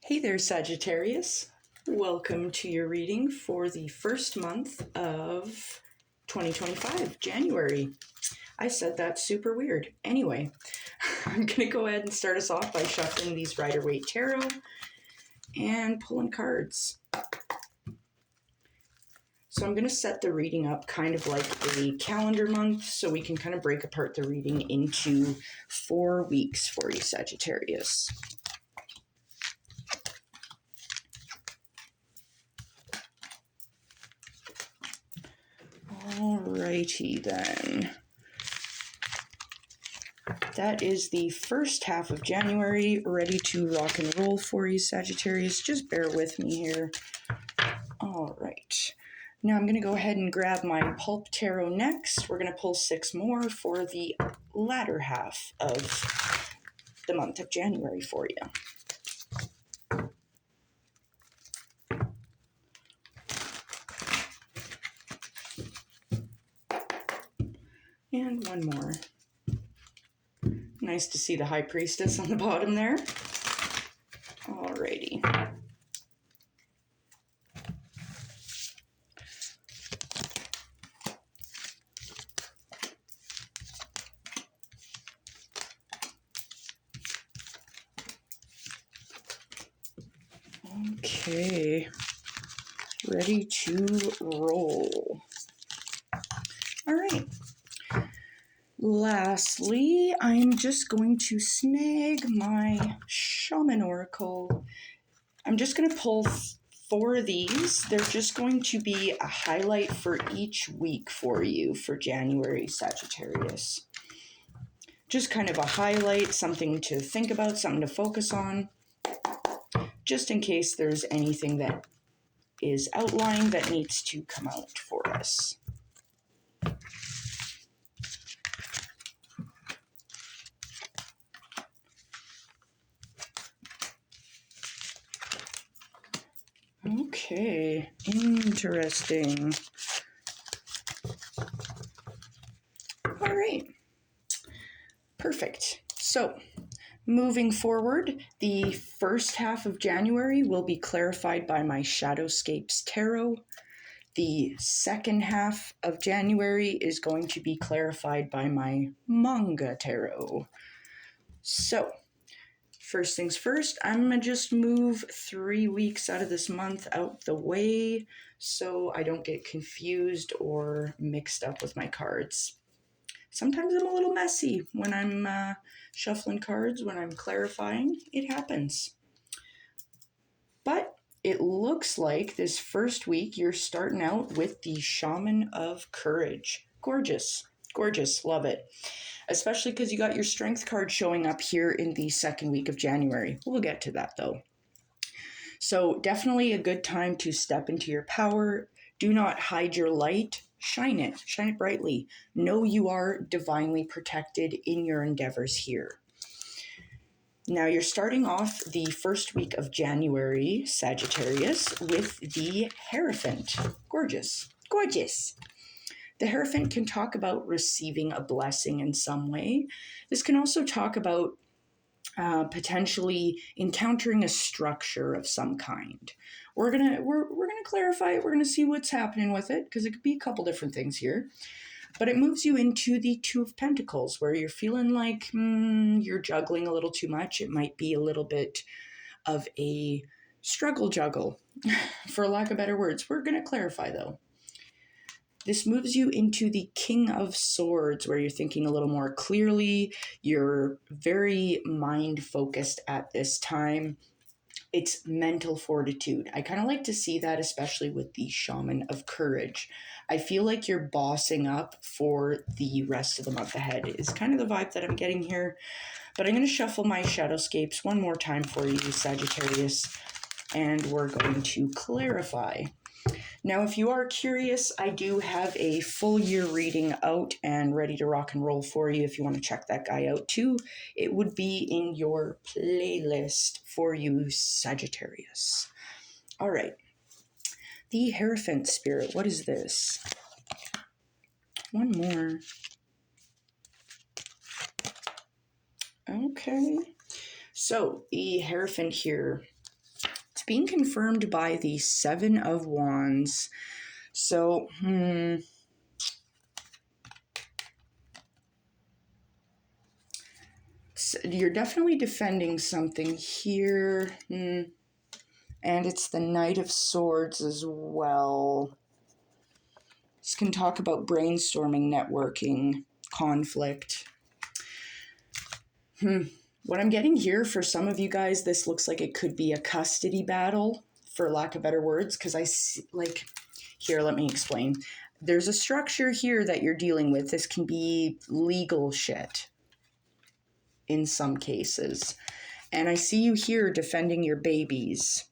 Hey there, Sagittarius. Welcome to your reading for the first month of 2025, January. I said that super weird. Anyway, I'm going to go ahead and start us off by shuffling these rider-waite tarot and pulling cards. So I'm going to set the reading up kind of like a calendar month so we can kind of break apart the reading into 4 weeks for you, Sagittarius. Alrighty then. That is the first half of January, ready to rock and roll for you, Sagittarius. Just bear with me here. Alright. Now I'm going to go ahead and grab my Pulp Tarot next. We're going to pull 6 more for the latter half of the month of January for you. And one more. Nice to see the High Priestess on the bottom there. Alrighty. Okay. Ready to roll. Alright. Lastly, I'm just going to snag my Shaman Oracle. I'm just going to pull 4 of these. They're just going to be a highlight for each week for you for January, Sagittarius. Just kind of a highlight, something to think about, something to focus on, just in case there's anything that is outlined that needs to come out for us. Okay, interesting. All right, perfect. So, moving forward, the first half of January will be clarified by my Shadowscapes tarot. The second half of January is going to be clarified by my Manga tarot. So, first things first, I'm going to just move 3 weeks out of this month out the way so I don't get confused or mixed up with my cards. Sometimes I'm a little messy when I'm shuffling cards, when I'm clarifying. It happens. But it looks like this first week you're starting out with the Shaman of Courage. Gorgeous. Gorgeous. Love it. Especially because you got your strength card showing up here in the second week of January. We'll get to that though. So definitely a good time to step into your power. Do not hide your light. Shine it. Shine it brightly. Know you are divinely protected in your endeavors here. Now you're starting off the first week of January, Sagittarius, with the Hierophant. Gorgeous. Gorgeous. The Hierophant can talk about receiving a blessing in some way. This can also talk about potentially encountering a structure of some kind. We're gonna clarify it. We're gonna see what's happening with it because it could be a couple different things here. But it moves you into the Two of Pentacles, where you're feeling like you're juggling a little too much. It might be a little bit of a struggle juggle, for lack of better words. We're going to clarify, though. This moves you into the King of Swords, where you're thinking a little more clearly. You're very mind-focused at this time. It's mental fortitude. I kind of like to see that, especially with the Shaman of Courage. I feel like you're bossing up for the rest of the month ahead is kind of the vibe that I'm getting here. But I'm going to shuffle my Shadowscapes one more time for you, Sagittarius, and we're going to clarify. Now, if you are curious, I do have a full year reading out and ready to rock and roll for you if you want to check that guy out too. It would be in your playlist for you, Sagittarius. All right. The Hierophant Spirit. What is this? One more. Okay. So, the Hierophant here. being confirmed by the Seven of Wands. So, you're definitely defending something here. And it's the Knight of Swords as well. This can talk about brainstorming, networking, conflict. What I'm getting here for some of you guys, this looks like it could be a custody battle, for lack of better words, because I see, like, here, let me explain. There's a structure here that you're dealing with. This can be legal shit in some cases. And I see you here defending your babies.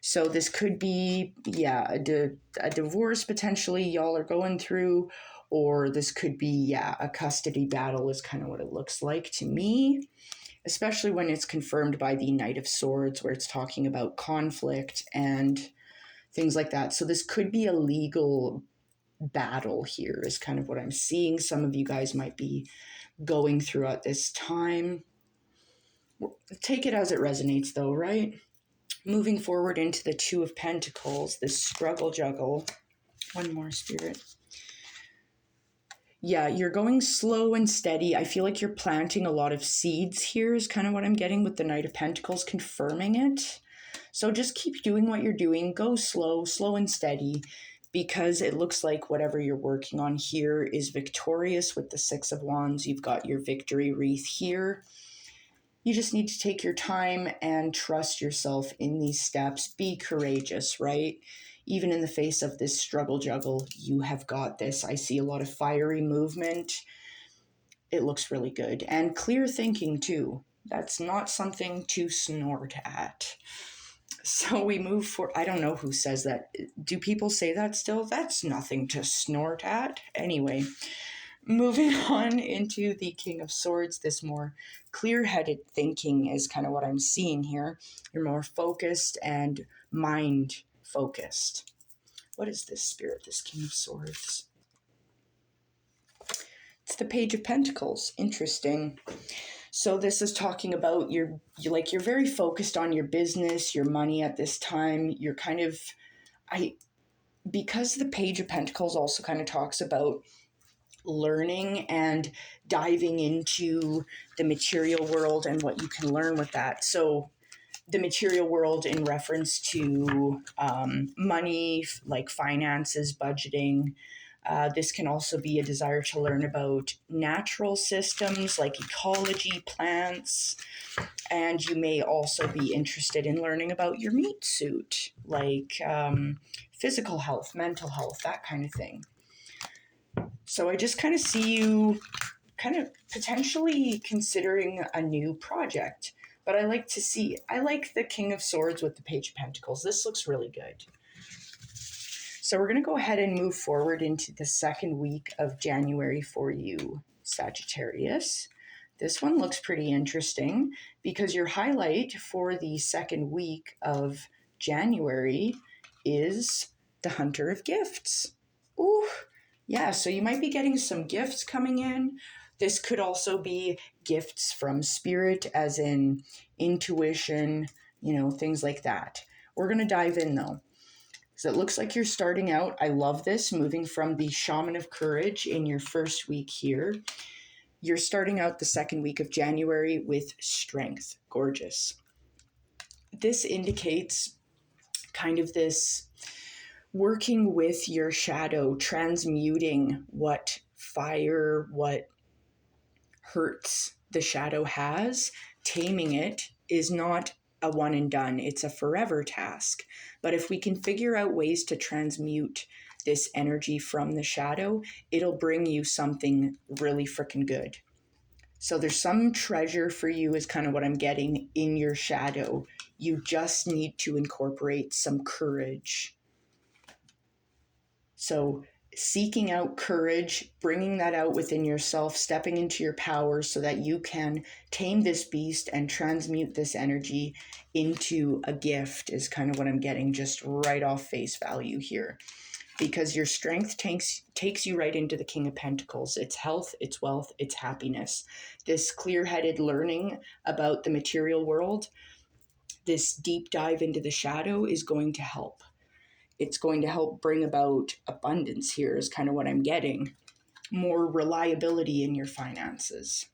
So this could be, a divorce potentially y'all are going through, or this could be, a custody battle is kind of what it looks like to me, especially when it's confirmed by the Knight of Swords, where it's talking about conflict and things like that. So this could be a legal battle here is kind of what I'm seeing. Some of you guys might be going through at this time. Take it as it resonates though, right? Moving forward into the Two of Pentacles, this struggle juggle. One more, Spirit. Yeah, you're going slow and steady. I feel like you're planting a lot of seeds here is kind of what I'm getting with the Knight of Pentacles confirming it. So just keep doing what you're doing. Go slow and steady, because it looks like whatever you're working on here is victorious with the Six of Wands. You've got your victory wreath here. You just need to take your time and trust yourself in these steps. Be courageous, right? Even in the face of this struggle juggle, you have got this. I see a lot of fiery movement. It looks really good. And clear thinking too. That's not something to snort at. So we move for, I don't know who says that. Do people say that still? That's nothing to snort at. Anyway, moving on into the King of Swords, this more clear-headed thinking is kind of what I'm seeing here. You're more focused and mind-focused. What is this, Spirit, this King of Swords? It's the Page of Pentacles. Interesting. So this is talking about you're very focused on your business, your money at this time. You're kind of, because the Page of Pentacles also kind of talks about learning and diving into the material world and what you can learn with that. So the material world in reference to money, like finances, budgeting. This can also be a desire to learn about natural systems like ecology, plants, and you may also be interested in learning about your meat suit, like physical health, mental health, that kind of thing. So I just kind of see you kind of potentially considering a new project. But I like the King of Swords with the Page of Pentacles. This looks really good. So we're going to go ahead and move forward into the second week of January for you, Sagittarius. This one looks pretty interesting because your highlight for the second week of January is the Hunter of Gifts. Ooh, yeah, so you might be getting some gifts coming in. This could also be gifts from spirit, as in intuition, things like that. We're going to dive in though. So it looks like you're starting out. I love this, moving from the Shaman of Courage in your first week here. You're starting out the second week of January with strength. Gorgeous. This indicates kind of this working with your shadow, transmuting what fire, what hurts the shadow has. Taming it is not a one and done. It's a forever task. But if we can figure out ways to transmute this energy from the shadow, it'll bring you something really freaking good. So there's some treasure for you is kind of what I'm getting in your shadow. You just need to incorporate some courage. So seeking out courage, bringing that out within yourself, stepping into your power so that you can tame this beast and transmute this energy into a gift is kind of what I'm getting just right off face value here. Because your strength takes you right into the King of Pentacles. It's health, it's wealth, it's happiness. This clear-headed learning about the material world, this deep dive into the shadow is going to help. It's going to help bring about abundance here, is kind of what I'm getting. More reliability in your finances.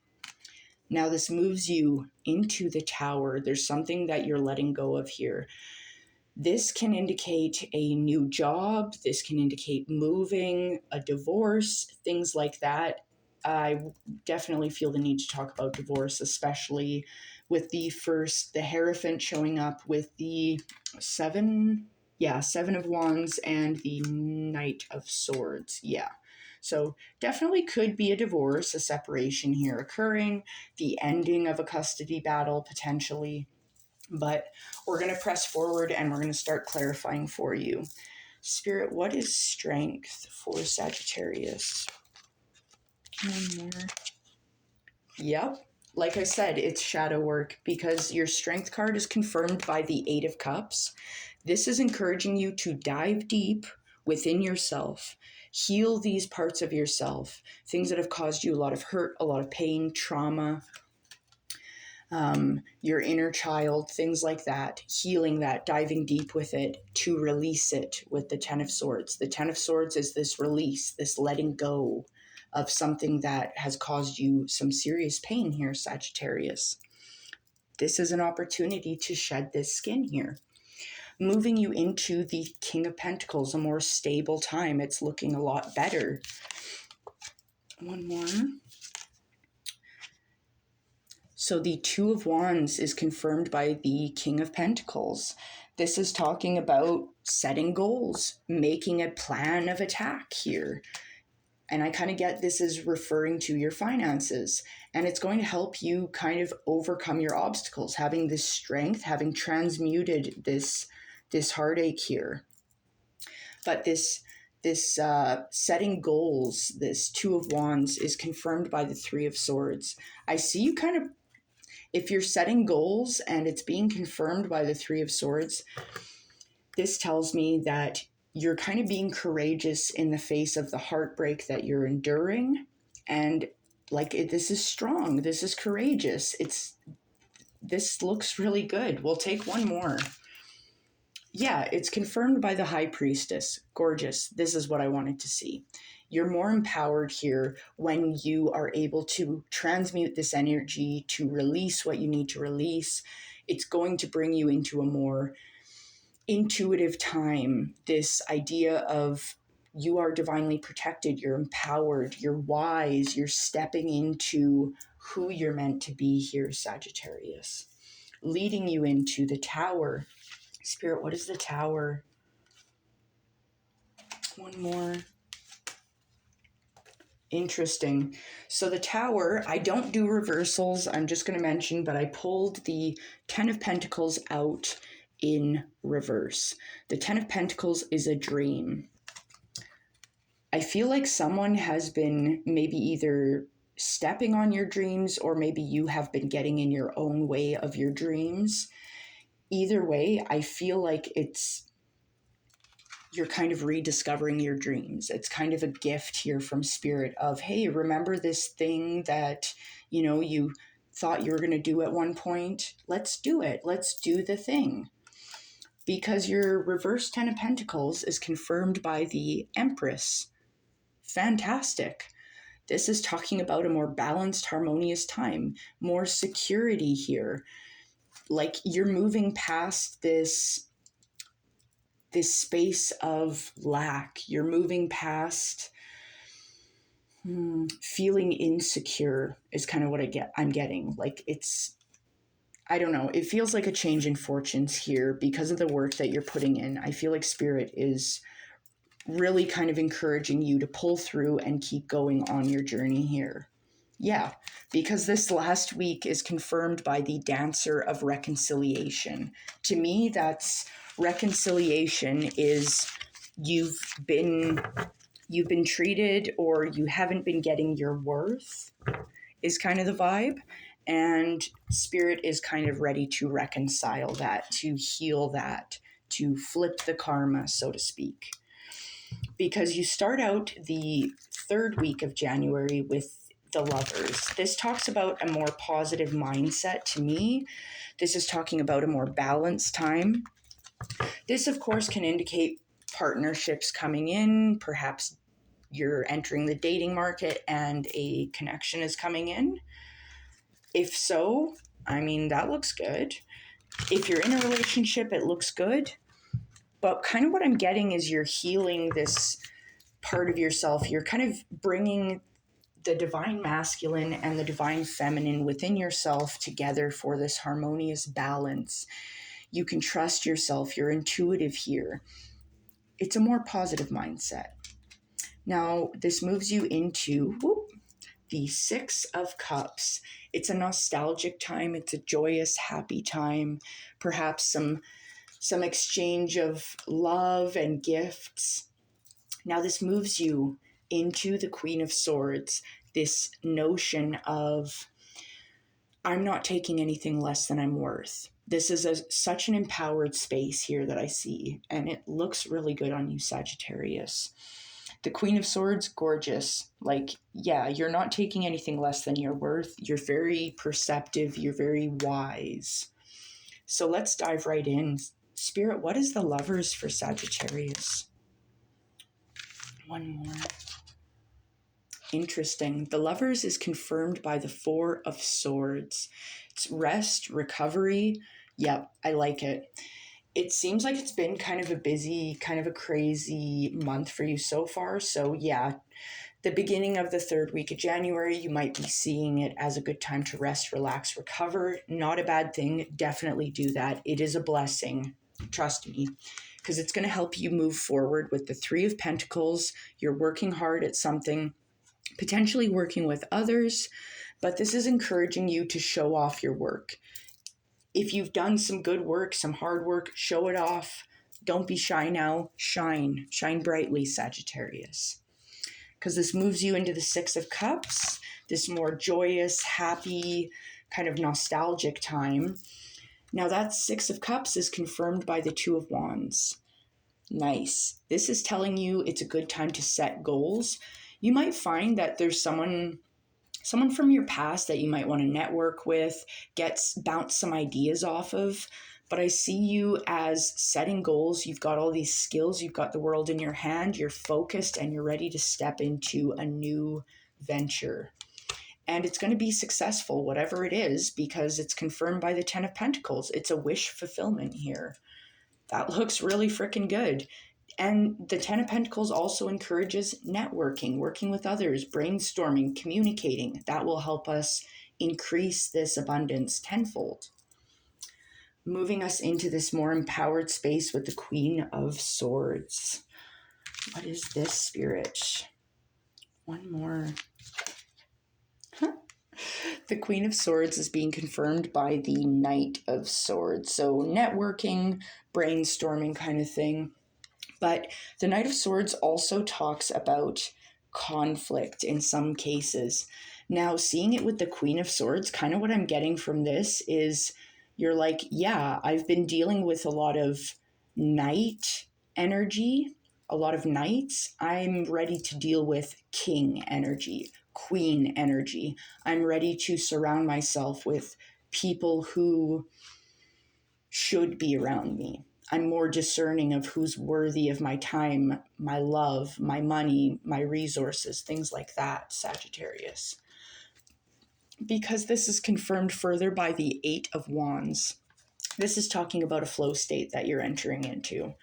Now this moves you into the Tower. There's something that you're letting go of here. This can indicate a new job. This can indicate moving, a divorce, things like that. I definitely feel the need to talk about divorce, especially with the Hierophant showing up with the Seven of Wands and the Knight of Swords. Yeah. So definitely could be a divorce, a separation here occurring, the ending of a custody battle potentially. But we're going to press forward and we're going to start clarifying for you. Spirit, what is strength for Sagittarius? One more. Yep. Like I said, it's shadow work because your strength card is confirmed by the Eight of Cups. This is encouraging you to dive deep within yourself, heal these parts of yourself, things that have caused you a lot of hurt, a lot of pain, trauma, your inner child, things like that, healing that, diving deep with it to release it with the Ten of Swords. The Ten of Swords is this release, this letting go of something that has caused you some serious pain here, Sagittarius. This is an opportunity to shed this skin here. Moving you into the King of Pentacles, a more stable time. It's looking a lot better. One more. So the Two of Wands is confirmed by the King of Pentacles. This is talking about setting goals, making a plan of attack here. And I kind of get this is referring to your finances. And it's going to help you kind of overcome your obstacles, having this strength, having transmuted this heartache here. But this setting goals, this Two of Wands is confirmed by the Three of Swords. I see you kind of, if you're setting goals and it's being confirmed by the Three of Swords, this tells me that you're kind of being courageous in the face of the heartbreak that you're enduring. And this is strong. This is courageous. This looks really good. We'll take one more. Yeah, it's confirmed by the High Priestess. Gorgeous. This is what I wanted to see. You're more empowered here when you are able to transmute this energy, to release what you need to release. It's going to bring you into a more intuitive time. This idea of you are divinely protected, you're empowered, you're wise, you're stepping into who you're meant to be here, Sagittarius. Leading you into the Tower. Spirit, what is the Tower? One more. Interesting. So the Tower, I don't do reversals, I'm just going to mention, but I pulled the Ten of Pentacles out in reverse. The Ten of Pentacles is a dream. I feel like someone has been maybe either stepping on your dreams or maybe you have been getting in your own way of your dreams. Either way, I feel like you're kind of rediscovering your dreams. It's kind of a gift here from Spirit of, hey, remember this thing that, you thought you were going to do at one point? Let's do it. Let's do the thing. Because your reverse Ten of Pentacles is confirmed by the Empress. Fantastic. This is talking about a more balanced, harmonious time, more security here. Like you're moving past this space of lack. You're moving past feeling insecure is kind of what I'm getting. Like I don't know. It feels like a change in fortunes here because of the work that you're putting in. I feel like Spirit is really kind of encouraging you to pull through and keep going on your journey here. Yeah, because this last week is confirmed by the Dancer of Reconciliation. To me, that's reconciliation is you've been treated or you haven't been getting your worth is kind of the vibe. And Spirit is kind of ready to reconcile that, to heal that, to flip the karma, so to speak. Because you start out the third week of January with the Lovers. This talks about a more positive mindset to me. This is talking about a more balanced time. This, of course, can indicate partnerships coming in. Perhaps you're entering the dating market and a connection is coming in. If so, I mean, that looks good. If you're in a relationship, it looks good. But kind of what I'm getting is you're healing this part of yourself. You're kind of bringing the divine masculine and the divine feminine within yourself together for this harmonious balance. You can trust yourself. You're intuitive here. It's a more positive mindset. Now, this moves you into the Six of Cups. It's a nostalgic time. It's a joyous, happy time. Perhaps some exchange of love and gifts. Now, this moves you into the Queen of Swords, this notion of, I'm not taking anything less than I'm worth. This is such an empowered space here that I see, and it looks really good on you, Sagittarius. The Queen of Swords, gorgeous. Like, yeah, you're not taking anything less than your worth. You're very perceptive. You're very wise. So let's dive right in. Spirit, what is the Lovers for Sagittarius? One more. Interesting. The Lovers is confirmed by the Four of Swords. It's rest, recovery. Yep, I like it. It seems like it's been kind of a busy, kind of a crazy month for you so far. So yeah, the beginning of the third week of January, you might be seeing it as a good time to rest, relax, recover. Not a bad thing. Definitely do that. It is a blessing. Trust me. Because it's going to help you move forward with the Three of Pentacles. You're working hard at something, potentially working with others, but this is encouraging you to show off your work. If you've done some good work, some hard work, show it off. Don't be shy now. Shine. Shine brightly, Sagittarius. Because this moves you into the Six of Cups, this more joyous, happy, kind of nostalgic time. Now that Six of Cups is confirmed by the Two of Wands. Nice. This is telling you it's a good time to set goals. You might find that there's someone from your past that you might want to network with, bounce some ideas off of. But I see you as setting goals. You've got all these skills. You've got the world in your hand. You're focused and you're ready to step into a new venture. And it's going to be successful, whatever it is, because it's confirmed by the Ten of Pentacles. It's a wish fulfillment here. That looks really freaking good. And the Ten of Pentacles also encourages networking, working with others, brainstorming, communicating. That will help us increase this abundance tenfold. Moving us into this more empowered space with the Queen of Swords. What is this, Spirit? One more. The Queen of Swords is being confirmed by the Knight of Swords. So networking, brainstorming kind of thing. But the Knight of Swords also talks about conflict in some cases. Now, seeing it with the Queen of Swords, kind of what I'm getting from this is you're like, yeah, I've been dealing with a lot of knight energy, a lot of knights. I'm ready to deal with king energy, queen energy. I'm ready to surround myself with people who should be around me. I'm more discerning of who's worthy of my time, my love, my money, my resources, things like that, Sagittarius. Because this is confirmed further by the Eight of Wands. This is talking about a flow state that you're entering into.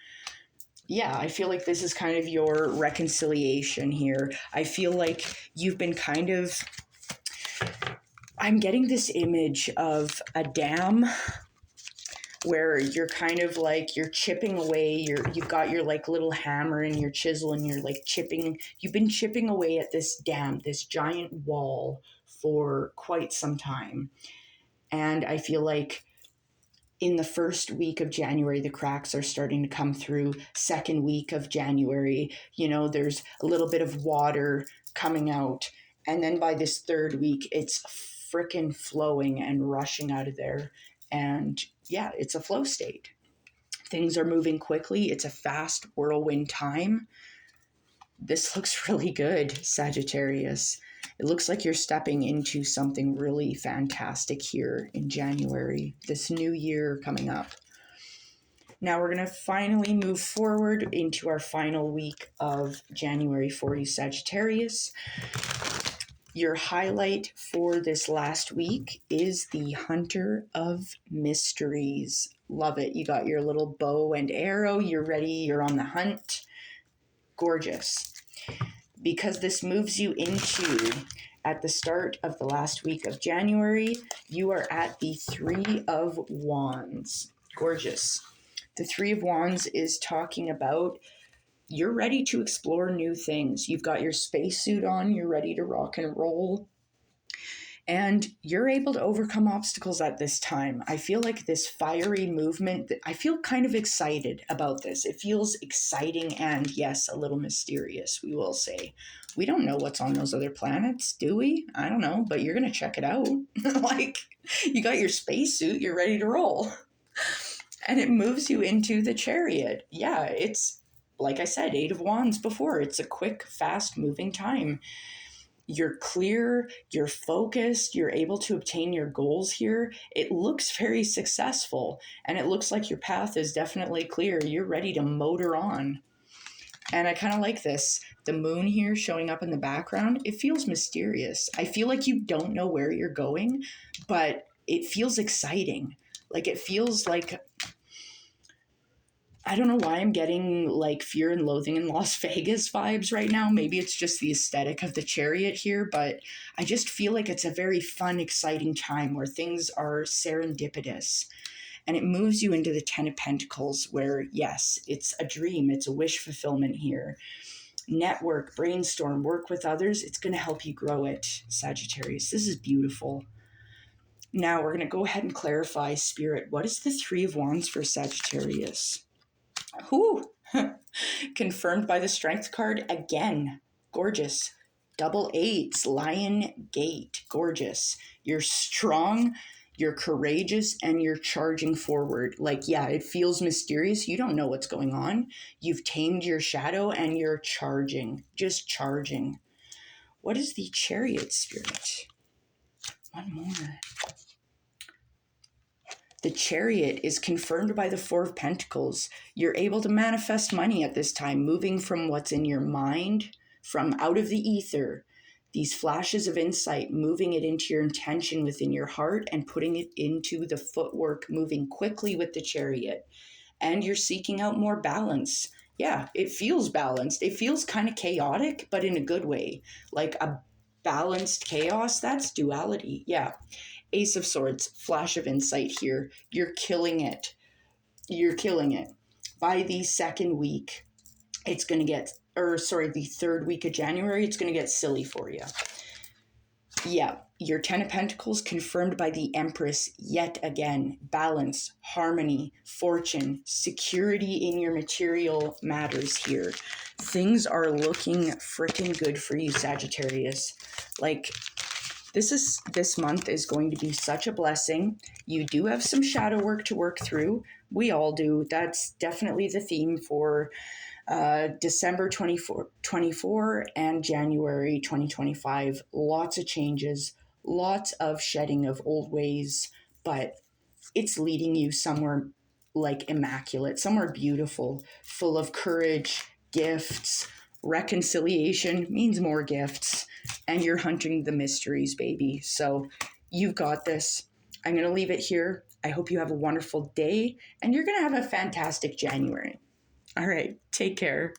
Yeah, I feel like this is kind of your reconciliation here. I feel like you've been I'm getting this image of a dam where you're kind of like, you're chipping away, you've got your like little hammer and your chisel and you're like you've been chipping away at this dam, this giant wall for quite some time. And I feel like in the first week of January, the cracks are starting to come through. Second week of January, there's a little bit of water coming out. And then by this third week, it's frickin' flowing and rushing out of there. And yeah, it's a flow state. Things are moving quickly. It's a fast whirlwind time. This looks really good, Sagittarius. It looks like you're stepping into something really fantastic here in January, this new year coming up. Now we're going to finally move forward into our final week of January for you, Sagittarius. Your highlight for this last week is the Hunter of Mysteries. Love it. You got your little bow and arrow. You're ready. You're on the hunt. Gorgeous. Because this moves you into, at the start of the last week of January, you are at the Three of Wands. Gorgeous. The Three of Wands is talking about you're ready to explore new things. You've got your spacesuit on, you're ready to rock and roll, and you're able to overcome obstacles at this time. I feel like this fiery movement, I feel kind of excited about this. It feels exciting and, yes, a little mysterious, we will say. We don't know what's on those other planets, do we? I don't know, but you're going to check it out. Like, you got your spacesuit, you're ready to roll. And it moves you into the Chariot. Yeah, it's, like I said, Eight of Wands before. It's a quick, fast-moving time. You're clear, you're focused, you're able to obtain your goals here. It looks very successful, and it looks like your path is definitely clear. You're ready to motor on. And I kind of like this. The moon here showing up in the background, it feels mysterious. I feel like you don't know where you're going, but it feels exciting. Like, it feels like, I don't know why I'm getting like Fear and Loathing in Las Vegas vibes right now. Maybe it's just the aesthetic of the Chariot here, but I just feel like it's a very fun, exciting time where things are serendipitous. And it moves you into the Ten of Pentacles where, yes, it's a dream. It's a wish fulfillment here. Network, brainstorm, work with others. It's going to help you grow it, Sagittarius. This is beautiful. Now we're going to go ahead and clarify, Spirit. What is the Three of Wands for Sagittarius? Whew. Confirmed by the Strength card again. Gorgeous. Double eights. Lion Gate. Gorgeous. You're strong, you're courageous, and you're charging forward. Like, yeah, it feels mysterious. You don't know what's going on. You've tamed your shadow and you're charging. Just charging. What is the Chariot, Spirit? One more. The Chariot is confirmed by the Four of Pentacles. You're able to manifest money at this time, moving from what's in your mind, from out of the ether, these flashes of insight, moving it into your intention within your heart and putting it into the footwork, moving quickly with the Chariot. And you're seeking out more balance. Yeah, it feels balanced. It feels kind of chaotic, but in a good way. Like a balanced chaos, that's duality. Yeah. Ace of Swords, flash of insight here. You're killing it. You're killing it. By the second week, it's going to get, the third week of January, it's going to get silly for you. Yeah, your Ten of Pentacles confirmed by the Empress yet again. Balance, harmony, fortune, security in your material matters here. Things are looking freaking good for you, Sagittarius. Like, this month is going to be such a blessing. You do have some shadow work to work through. We all do. That's definitely the theme for December 2024 and January 2025. Lots of changes, lots of shedding of old ways, but it's leading you somewhere like immaculate, somewhere beautiful, full of courage, gifts. Reconciliation means more gifts, and you're hunting the mysteries, baby. So you've got this. I'm going to leave it here. I hope you have a wonderful day, and you're going to have a fantastic January. All right, take care.